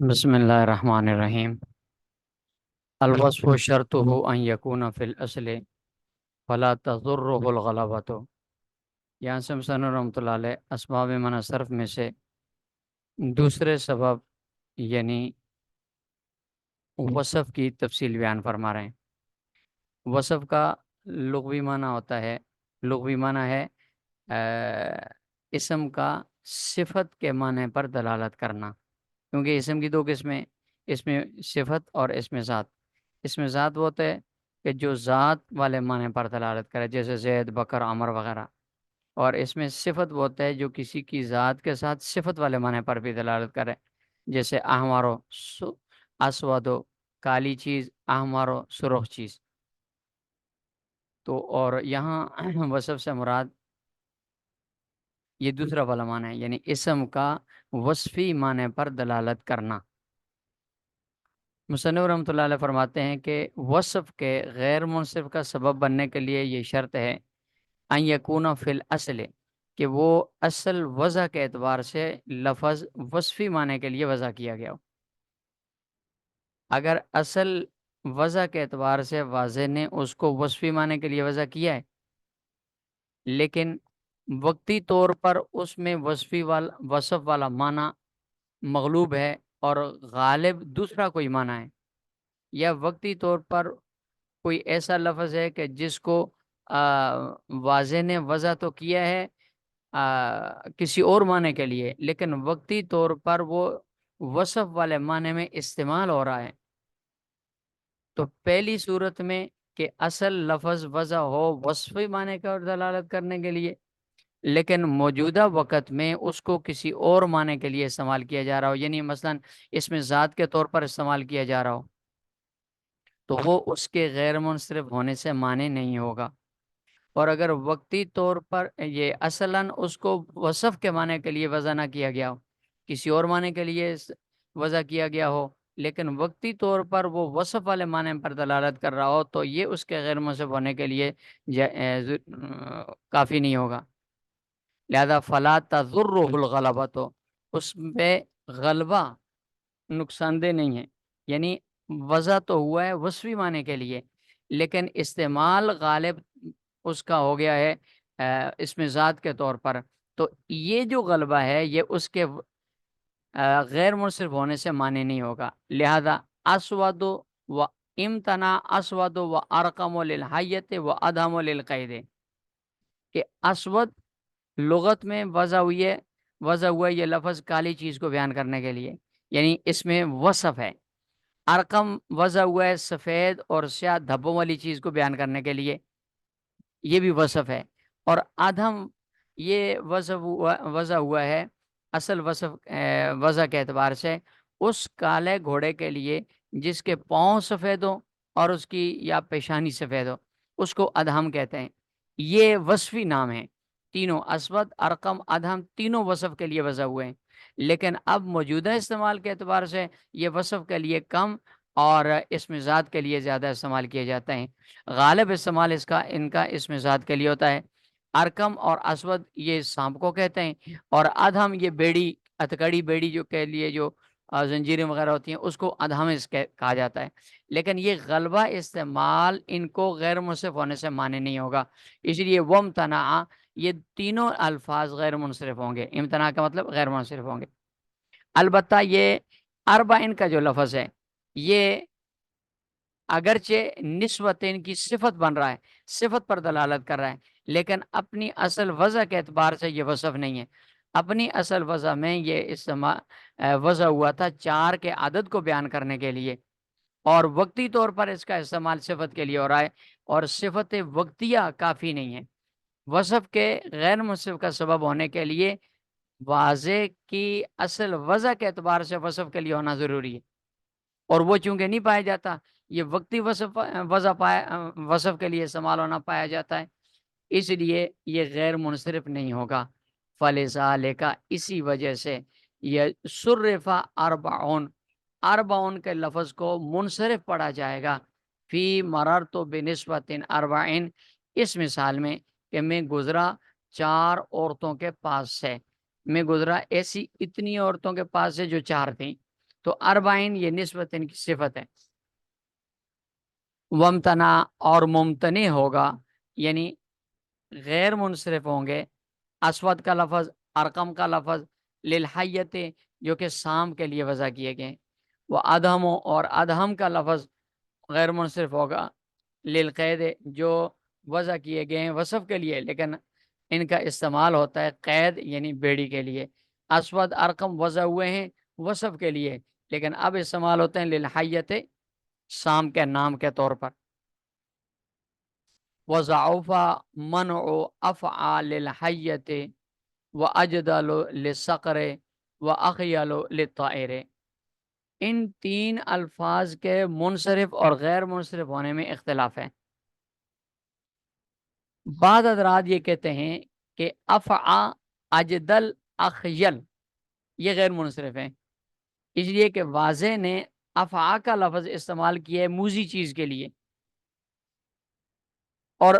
بسم اللہ الرحمن الرحیم۔ الوصف شرطه ان یکون فی الاصل فلا تضرہ الغلبۃ۔ یہاں سے مصنف رحمۃ اللہ علیہ اسباب منع صرف میں سے دوسرے سبب یعنی وصف کی تفصیل بیان فرما رہے ہیں۔ وصف کا لغوی معنی ہوتا ہے، لغوی معنی ہے اسم کا صفت کے معنی پر دلالت کرنا، کیونکہ اسم کی دو قسمیں، اس میں صفت اور اس میں ذات۔ اس میں ذات وہ ہوتا ہے کہ جو ذات والے معنی پر دلالت کرے، جیسے زید، بکر، عمر وغیرہ، اور اس میں صفت وہ ہوتا ہے جو کسی کی ذات کے ساتھ صفت والے معنی پر بھی دلالت کرے، جیسے احمر، اسود، کالی چیز، احمر، سرخ چیز۔ تو اور یہاں وصف سے مراد یہ دوسرا والا معنی ہے، یعنی اسم کا وصفی معنی پر دلالت کرنا۔ مصنف رحمۃ اللہ علیہ فرماتے ہیں کہ وصف کے غیر منصف کا سبب بننے کے لیے یہ شرط ہے ان یکون فی الاصل، کہ وہ اصل وضع کے اعتبار سے لفظ وصفی معنی کے لیے وضع کیا گیا ہو۔ اگر اصل وضع کے اعتبار سے واضح نے اس کو وصفی معنی کے لیے وضع کیا ہے، لیکن وقتی طور پر اس میں وصف والا معنی مغلوب ہے اور غالب دوسرا کوئی معنی ہے، یا وقتی طور پر کوئی ایسا لفظ ہے کہ جس کو واضح نے وضع تو کیا ہے کسی اور معنی کے لیے، لیکن وقتی طور پر وہ وصف والے معنی میں استعمال ہو رہا ہے، تو پہلی صورت میں کہ اصل لفظ وضع ہو وصفی معنی کا دلالت کرنے کے لیے، لیکن موجودہ وقت میں اس کو کسی اور معنی کے لیے استعمال کیا جا رہا ہو، یعنی مثلا اس میں ذات کے طور پر استعمال کیا جا رہا ہو، تو وہ اس کے غیر منصرف ہونے سے معنی نہیں ہوگا۔ اور اگر وقتی طور پر یہ اصلاً اس کو وصف کے معنی کے لیے وضع نہ کیا گیا ہو، کسی اور معنی کے لیے وضع کیا گیا ہو، لیکن وقتی طور پر وہ وصف والے معنی پر دلالت کر رہا ہو، تو یہ اس کے غیر منصف ہونے کے لیے کافی نہیں ہوگا۔ لہذا فلا تضرہ الغلبۃ، اس پہ غلبہ نقصان دہ نہیں ہے، یعنی وضع تو ہوا ہے وصفی معنی کے لیے، لیکن استعمال غالب اس کا ہو گیا ہے اس میں ذات کے طور پر، تو یہ جو غلبہ ہے یہ اس کے غیر منصرف ہونے سے معنی نہیں ہوگا۔ لہذا اسود و امتنا اسود و ارقم للحیت و ادھم للقید، کہ اسود لغت میں وضع ہوا ہے یہ لفظ کالی چیز کو بیان کرنے کے لیے، یعنی اس میں وصف ہے۔ ارقم وضع ہوا ہے سفید اور سیاہ دھبوں والی چیز کو بیان کرنے کے لیے، یہ بھی وصف ہے۔ اور ادھم یہ وضع ہوا ہے اصل وضع کے اعتبار سے اس کالے گھوڑے کے لیے جس کے پاؤں سفید ہو اور اس کی یا پیشانی سفید ہو، اس کو ادھم کہتے ہیں۔ یہ وصفی نام ہے، تینوں اسود، ارقم، ادھم تینوں وصف کے لیے وضع ہوئے ہیں، لیکن اب موجودہ استعمال کے اعتبار سے یہ وصف کے لیے کم اور اسم ذات کے لیے زیادہ استعمال کیے جاتے ہیں۔ غالب استعمال ان کا اسم ذات کے لیے ہوتا ہے۔ ارکم اور اسود یہ سانپ کو کہتے ہیں، اور ادھم یہ بیڑی، ہتھکڑی بیڑی جو کے لیے جو زنجیریں وغیرہ ہوتی ہیں اس کو ادھم کہا جاتا ہے، لیکن یہ غلبہ استعمال ان کو غیر منصرف ہونے سے معنی نہیں ہوگا، اس لیے وامتنع یہ تینوں الفاظ غیر منصرف ہوں گے۔ امتناع کا مطلب غیر منصرف ہوں گے۔ البتہ یہ اربعین کا جو لفظ ہے یہ اگرچہ نسبتین کی صفت بن رہا ہے، صفت پر دلالت کر رہا ہے، لیکن اپنی اصل وضع کے اعتبار سے یہ وصف نہیں ہے۔ اپنی اصل وضع میں یہ وضع ہوا تھا 4 کے عدد کو بیان کرنے کے لیے، اور وقتی طور پر اس کا استعمال صفت کے لیے ہو رہا ہے، اور صفت وقتیہ کافی نہیں ہے۔ وصف کے غیر منصرف کا سبب ہونے کے لیے واضح کی اصل وضع کے اعتبار سے وصف کے لیے ہونا ضروری ہے، اور وہ چونکہ نہیں پایا جاتا، یہ وقتی وصف کے لیے استعمال ہونا پایا جاتا ہے، اس لیے یہ غیر منصرف نہیں ہوگا۔ فلذالک، اسی وجہ سے یہ صرف اربعون کے لفظ کو منصرف پڑھا جائے گا فی مررت بنسبت اربعین، اس مثال میں کہ میں گزرا 4 عورتوں کے پاس سے، میں گزرا ایسی اتنی عورتوں کے پاس سے جو 4 تھیں، تو اربعین یہ نسبت ان کی صفت ہے. ومتنا اور ممتنع ہوگا یعنی غیر منصرف ہوں گے. اسود کا لفظ، ارقم کا لفظ، للحیت جو کہ سام کے لیے وضع کیے گئے. وہ ادہم اور ادہم کا لفظ غیر منصرف ہوگا. للقید جو وضع کیے گئے ہیں وصف کے لیے لیکن ان کا استعمال ہوتا ہے قید یعنی بیڑی کے لیے. اسود ارقم وضع ہوئے ہیں وصف کے لیے لیکن اب استعمال ہوتے ہیں للحیت سام کے نام کے طور پر. وضعف منع افعال الحیت واجدل للصقر واخیل للطائر. ان تین الفاظ کے منصرف اور غیر منصرف ہونے میں اختلاف ہے. بعض حضرات یہ کہتے ہیں کہ افعا، اجدل، اخیل یہ غیر منصرف ہیں اس لیے کہ واضح نے افعا کا لفظ استعمال کیا ہے موذی چیز کے لیے اور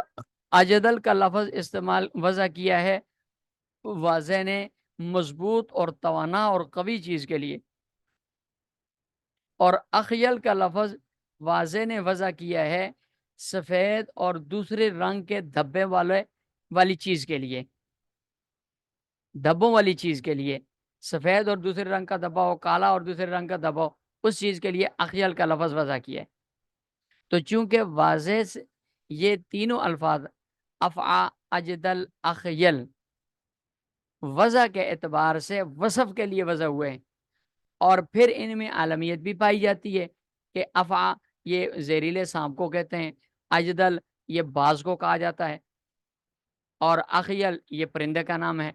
اجدل کا لفظ استعمال وضع کیا ہے واضح نے مضبوط اور توانا اور قوی چیز کے لیے. اور اخیل کا لفظ واضح نے وضع کیا ہے سفید اور دوسرے رنگ کے دھبے والی چیز کے لیے. دھبوں والی چیز کے لیے سفید اور دوسرے رنگ کا دھبا ہو، کالا اور دوسرے رنگ کا دھبا ہو، اس چیز کے لیے اخیل کا لفظ وضع کیا ہے. تو چونکہ واضح سے یہ تینوں الفاظ افعا، اجدل، اخیل وضع کے اعتبار سے وصف کے لیے وضع ہوئے ہیں اور پھر ان میں عالمیت بھی پائی جاتی ہے کہ افعا یہ زہریلے سانپ کو کہتے ہیں، اجدل یہ باز کو کہا جاتا ہے اور اخیل یہ پرندے کا نام ہے.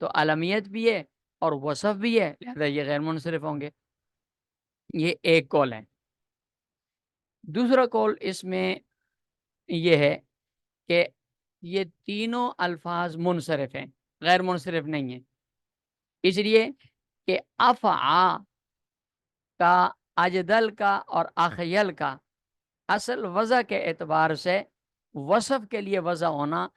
تو عالمیت بھی ہے اور وصف بھی ہے لہذا یہ غیر منصرف ہوں گے. یہ ایک قول ہے. دوسرا قول اس میں یہ ہے کہ یہ تینوں الفاظ منصرف ہیں غیر منصرف نہیں ہیں اس لیے کہ افعا کا، اجدل کا اور اخیل کا اصل وضع کے اعتبار سے وصف کے لیے وضع ہونا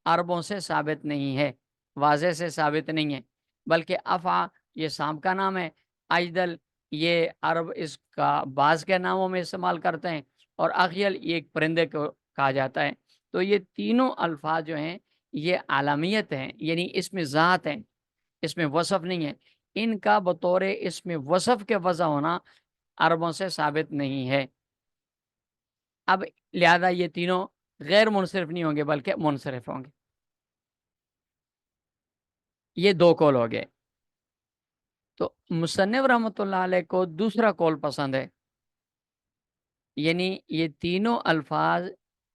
عربوں سے ثابت نہیں ہے، واضح سے ثابت نہیں ہے بلکہ افعا یہ سانپ کا نام ہے، اجدل یہ عرب اس کا باز کے ناموں میں استعمال کرتے ہیں اور اخیل یہ ایک پرندے کو کہا جاتا ہے. تو یہ تینوں الفاظ جو ہیں یہ عالمیت ہیں یعنی اس میں ذات ہے، اس میں وصف نہیں ہے. ان کا بطور اس میں وصف کے وضع ہونا عربوں سے ثابت نہیں ہے. اب لہذا یہ تینوں غیر منصرف نہیں ہوں گے بلکہ منصرف ہوں گے. یہ دو قول ہو گئے. تو مصنف رحمۃ اللہ علیہ کو دوسرا قول پسند ہے یعنی یہ تینوں الفاظ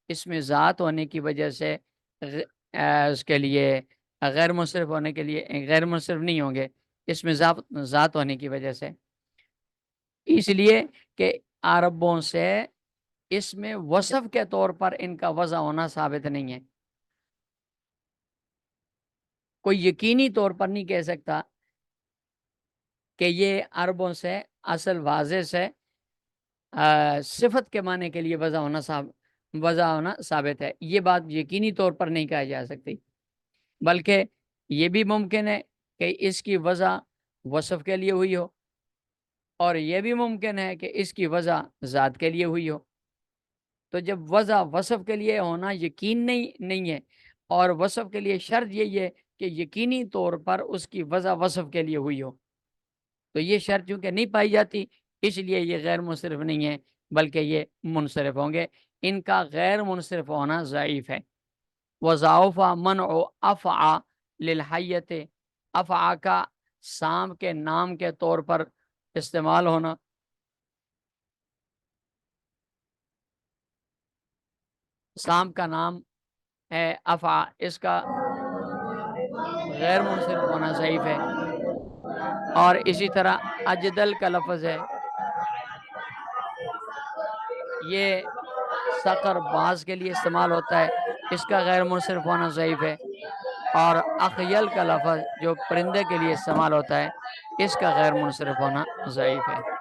اس میں ذات ہونے کی وجہ سے اس کے لیے غیر منصرف ہونے کے لیے غیر منصرف نہیں ہوں گے اس میں ذات ہونے کی وجہ سے، اس لیے کہ عربوں سے اس میں وصف کے طور پر ان کا وضع ہونا ثابت نہیں ہے. کوئی یقینی طور پر نہیں کہہ سکتا کہ یہ عربوں سے اصل واضح سے صفت کے معنی کے لیے وضع ہونا ثابت ہے. یہ بات یقینی طور پر نہیں کہی جا سکتی بلکہ یہ بھی ممکن ہے کہ اس کی وضع وصف کے لیے ہوئی ہو اور یہ بھی ممکن ہے کہ اس کی وضع ذات کے لیے ہوئی ہو. تو جب وضع وصف کے لیے ہونا یقین نہیں ہے اور وصف کے لیے شرط یہی ہے کہ یقینی طور پر اس کی وضع وصف کے لیے ہوئی ہو تو یہ شرط چونکہ نہیں پائی جاتی اس لیے یہ غیر منصرف نہیں ہے بلکہ یہ منصرف ہوں گے. ان کا غیر منصرف ہونا ضعیف ہے. وضعف منع افعا للحیت، افعا کا سام کے نام کے طور پر استعمال ہونا، سام کا نام ہے افعا، اس کا غیر منصرف ہونا ضعیف ہے. اور اسی طرح اجدل کا لفظ ہے یہ صقر باز کے لیے استعمال ہوتا ہے، اس کا غیر منصرف ہونا ضعیف ہے. اور اخیل کا لفظ جو پرندے کے لیے استعمال ہوتا ہے اس کا غیر منصرف ہونا ضعیف ہے.